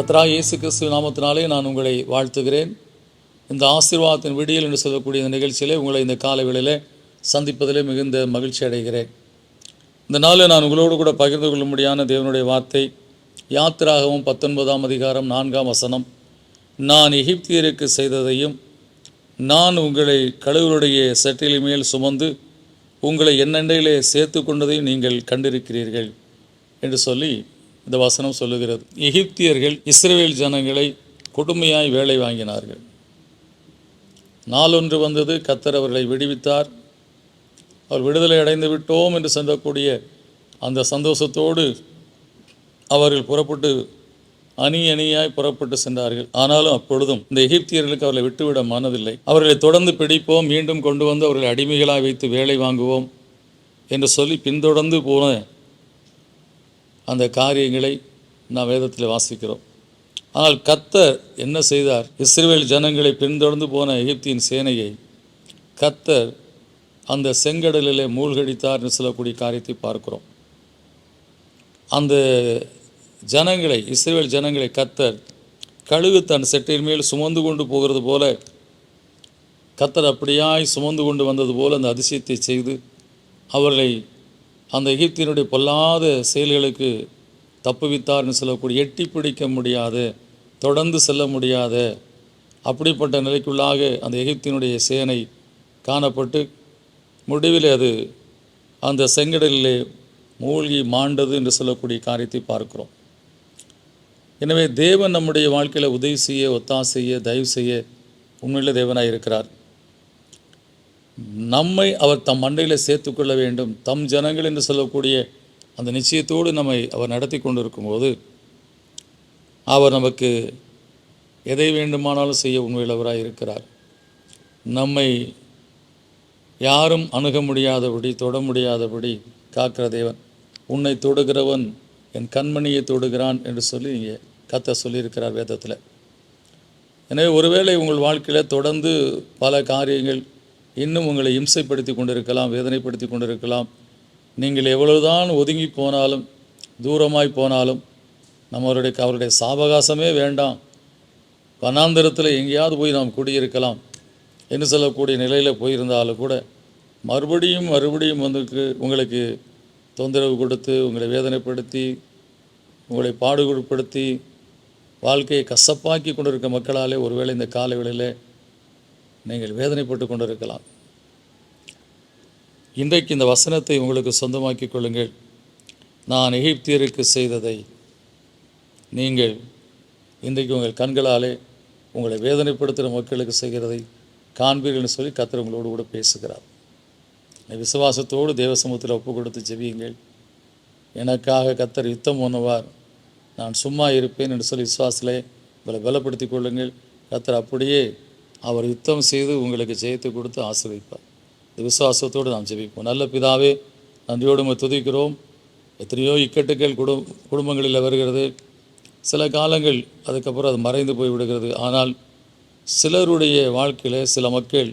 கர்த்தராகிய இயேசு கிறிஸ்து நாமத்தினாலே நான் உங்களை வாழ்த்துகிறேன். இந்த ஆசீர்வாதத்தின் விடியல் என்று சொல்லக்கூடிய இந்த நிகழ்ச்சியிலே உங்களை இந்த காலை வேளையிலே சந்திப்பதிலே மிகுந்த மகிழ்ச்சி அடைகிறேன். இந்த நாளில் நான் உங்களோடு கூட பகிர்ந்து கொள்ளும்படியான தேவனுடைய வார்த்தை யாத்திராகமம் 19ஆம் அதிகாரம் 4ஆம் வசனம். நான் எகிப்தியருக்கு செய்ததையும் நான் உங்களை கழுகுகளுடைய சட்டிலின் மேல் சுமந்து உங்களை என்னண்டையிலே சேர்த்து கொண்டதையும் நீங்கள் கண்டிருக்கிறீர்கள் என்று சொல்லி இந்த வசனம் சொல்லுகிறது. எகிப்தியர்கள் இஸ்ரவேல் ஜனங்களை கொடுமையாய் வேலை வாங்கினார்கள். நாளொன்று வந்தது, கர்த்தர் அவர்களை விடுவித்தார். அவர் விடுதலை அடைந்து விட்டோம் என்று சொல்லக்கூடிய அந்த சந்தோஷத்தோடு அவர்கள் புறப்பட்டு அணியாய் புறப்பட்டு சென்றார்கள். ஆனாலும் அப்பொழுதும் இந்த எகிப்தியர்களுக்கு அவர்களை விட்டுவிட மனதில்லை. அவர்களை தொடர்ந்து பிடிப்போம், மீண்டும் கொண்டு வந்து அவர்களை அடிமைகளாக வைத்து வேலை வாங்குவோம் என்று சொல்லி பின்தொடர்ந்து போன அந்த காரியங்களை நாம் வேதத்தில் வாசிக்கிறோம். ஆனால் கர்த்தர் என்ன செய்தார்? இஸ்ரவேல் ஜனங்களை பின்தொடர்ந்து போன எகிப்தின் சேனையை கர்த்தர் அந்த செங்கடலிலே மூழ்கடித்தார் என்று சொல்லக்கூடிய காரியத்தை பார்க்கிறோம். அந்த ஜனங்களை, இஸ்ரவேல் ஜனங்களை கர்த்தர் கழுகு தன் செட்டின் மேல் சுமந்து கொண்டு போகிறது போல, கர்த்தர் அப்படியாய் சுமந்து கொண்டு வந்தது போல அந்த அதிசயத்தை செய்து அவர்களை அந்த எகிப்தினுடைய பொல்லாத செயல்களுக்கு தப்புவித்தார்னு சொல்லக்கூடிய, எட்டி பிடிக்க முடியாத, தொடர்ந்து செல்ல முடியாத அப்படிப்பட்ட நிலைக்குள்ளாக அந்த எகிப்தினுடைய சேனை காணப்பட்டு முடிவில் அது அந்த செங்கடலிலே மூழ்கி மாண்டது என்று சொல்லக்கூடிய காரியத்தை பார்க்கிறோம். எனவே தேவன் நம்முடைய வாழ்க்கையில் உதவி செய்ய, ஒத்தாசெய்ய, தயவு செய்ய உண்மையிலே தேவனாக இருக்கிறார். நம்மை அவர் தம் மண்டையில் சேர்த்துக்கொள்ள வேண்டும், தம் ஜனங்கள் என்று சொல்லக்கூடிய அந்த நிச்சயத்தோடு நம்மை அவர் நடத்தி கொண்டு இருக்கும்போது அவர் நமக்கு எதை வேண்டுமானாலும் செய்ய உண்மையுள்ளவராக இருக்கிறார். நம்மை யாரும் அணுக முடியாதபடி, தொட முடியாதபடி காக்கிற தேவன். உன்னை தொடுகிறவன் என் கண்மணியை தொடுகிறான் என்று சொல்லி இங்கே கர்த்தர் சொல்லியிருக்கிறார் வேதத்தில். எனவே ஒருவேளை உங்கள் வாழ்க்கையில் தொடர்ந்து பல காரியங்கள் இன்னும் உங்களை இம்சைப்படுத்தி கொண்டிருக்கலாம், வேதனைப்படுத்தி கொண்டிருக்கலாம். நீங்கள் எவ்வளவுதான் ஒதுங்கி போனாலும், தூரமாய் போனாலும், அவருடைய சாவகாசமே வேண்டாம், வனாந்தரத்தில் எங்கேயாவது போய் நாம் குடியிருக்கலாம் என்று சொல்லக்கூடிய நிலையில் போயிருந்தாலும் கூட மறுபடியும் உங்களுக்கு தொந்தரவு கொடுத்து, உங்களை வேதனைப்படுத்தி, உங்களை பாடுபடுத்தி, வாழ்க்கையை கசப்பாக்கி கொண்டிருக்க மக்களாலே ஒருவேளை இந்த காலை வேளையில் நீங்கள் வேதனைப்பட்டு கொண்டிருக்கலாம். இன்றைக்கு இந்த வசனத்தை உங்களுக்கு சொந்தமாக்கி கொள்ளுங்கள். நான் எகிப்தியருக்கு செய்ததை நீங்கள் இன்றைக்கு உங்கள் கண்களாலே உங்களை வேதனைப்படுத்துகிற மக்களுக்கு செய்கிறதை காண்பீர்கள்னு சொல்லி கர்த்தர் உங்களோடு கூட பேசுகிறார். விசுவாசத்தோடு தேவ சமூகத்தில் ஒப்பு கொடுத்து ஜெபியுங்கள். எனக்காக கர்த்தர் யுத்தம் பண்ணுவார், நான் சும்மா இருப்பேன் என்று சொல்லி விசுவாசத்திலே உங்களை பலப்படுத்தி கொள்ளுங்கள். கர்த்தர் அப்படியே அவர் யுத்தம் செய்து உங்களுக்கு ஜெயத்தை கொடுத்து ஆசீர்வதிப்பார். இந்த விசுவாசத்தோடு நாம் ஜெபிப்போம். நல்ல பிதாவே, நன்றியோடு நம்ம துதிக்கிறோம். எத்தனையோ இக்கட்டுகள் குடும்பங்களில் வருகிறது. சில காலங்கள் அதுக்கப்புறம் அது மறைந்து போய் விடுகிறது. ஆனால் சிலருடைய வாழ்க்கையில் சில மக்கள்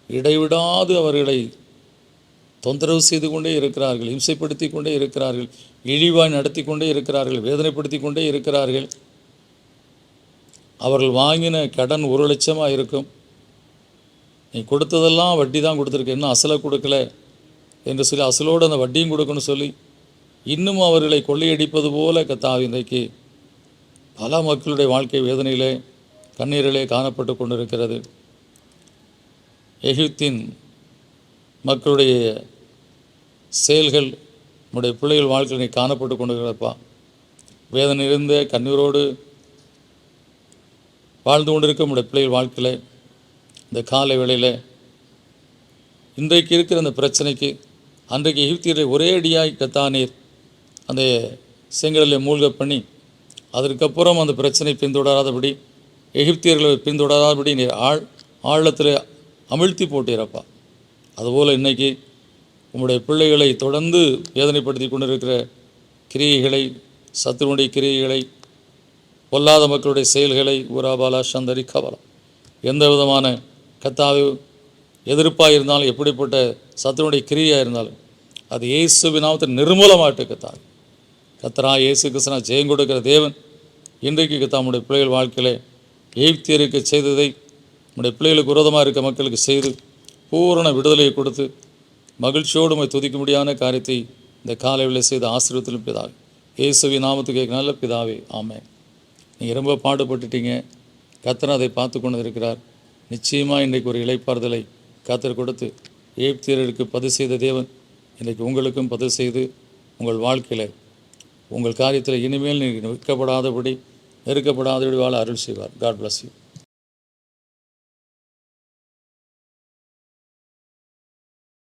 இடைவிடாது அவர்களை தொந்தரவு செய்து கொண்டே இருக்கிறார்கள், இம்சைப்படுத்தி கொண்டே இருக்கிறார்கள், இழிவாய் நடத்தி கொண்டே இருக்கிறார்கள், வேதனைப்படுத்தி கொண்டே இருக்கிறார்கள். அவர்கள் வாங்கின கடன் 1 லட்சமாக இருக்கும். நீ கொடுத்ததெல்லாம் வட்டி தான் கொடுத்துருக்க, இன்னும் அசலை கொடுக்கல என்று சொல்லி அசலோடு அந்த வட்டியும் கொடுக்கணும்னு சொல்லி இன்னும் அவர்களை கொள்ளையடிப்பது போல கர்த்தாவே இன்றைக்கு பல மக்களுடைய வாழ்க்கை வேதனையிலே, கண்ணீரிலே காணப்பட்டு கொண்டிருக்கிறது. எகிப்தின் மக்களுடைய செயல்கள் நம்முடைய பிள்ளைகள் வாழ்க்கையில் காணப்பட்டு கொண்டிருக்கிறப்பா. வேதனை இருந்த கண்ணீரோடு வாழ்ந்து கொண்டிருக்க நம்முடைய பிள்ளைகள் வாழ்க்கையில் இந்த காலை வேளையில் இன்றைக்கு இருக்கிற அந்த பிரச்சனைக்கு, அன்றைக்கு எகிப்தியரை ஒரே அடியாய் கத்தானீர் அந்த செங்கடலில் மூழ்க பண்ணி அதற்கப்புறம் அந்த பிரச்சனை பின்தொடராதபடி, எகிப்தியர்களை பின்தொடராதபடி நீர் ஆழத்தில் அமிழ்த்தி போட்டீரப்பா. அதுபோல் இன்றைக்கி உங்களுடைய பிள்ளைகளை தொடர்ந்து வேதனைப்படுத்தி கொண்டிருக்கிற கிரியைகளை, சத்துருடைய கிரியைகளை, பொல்லாத மக்களுடைய செயல்களை, ஊராபாலா சந்தரி கவலா, எந்த விதமான கர்த்தாவே எதிர்ப்பாக இருந்தாலும், எப்படிப்பட்ட சத்துருடைய கிரியாக இருந்தாலும் அது இயேசுவின் நாமத்தில் நிர்மூலமாட்டு கர்த்தாவே. கர்த்தராகிய இயேசு கிறிஸ்து ஜெயம் கொடுக்கிற தேவன். இன்றைக்கு தம்முடைய பிள்ளைகள் வாழ்க்கையிலே எகிப்தியருக்கு செய்ததை நம்முடைய பிள்ளைகளுக்கு விரோதமாக இருக்க மக்களுக்கு செய்து பூரண விடுதலையை கொடுத்து மகிழ்ச்சியோடு உம்மை துதிக்க முடியாத காரியத்தை இந்த காலையில் செய்த ஆசீர்வாதத்திலும் பிதாவே, இயேசுவின் நாமத்துக்கு நல்ல பிதாவே, ஆமென். நீங்கள் ரொம்ப பாடுபட்டுட்டீங்க. கர்த்தர் அதை பார்த்து கொண்டு இருக்கிறார். நிச்சயமாக இன்றைக்கு ஒரு இளைப்பாறுதலை கர்த்தர் கொடுத்து எகிப்தியருக்கு பதில் செய்த தேவன் இன்றைக்கு உங்களுக்கும் பதில் செய்து உங்கள் வாழ்க்கையில் உங்கள் காரியத்தில் இனிமேல் நீங்கள் நெருக்கப்படாதபடி வாழ அருள் செய்வார். God bless you.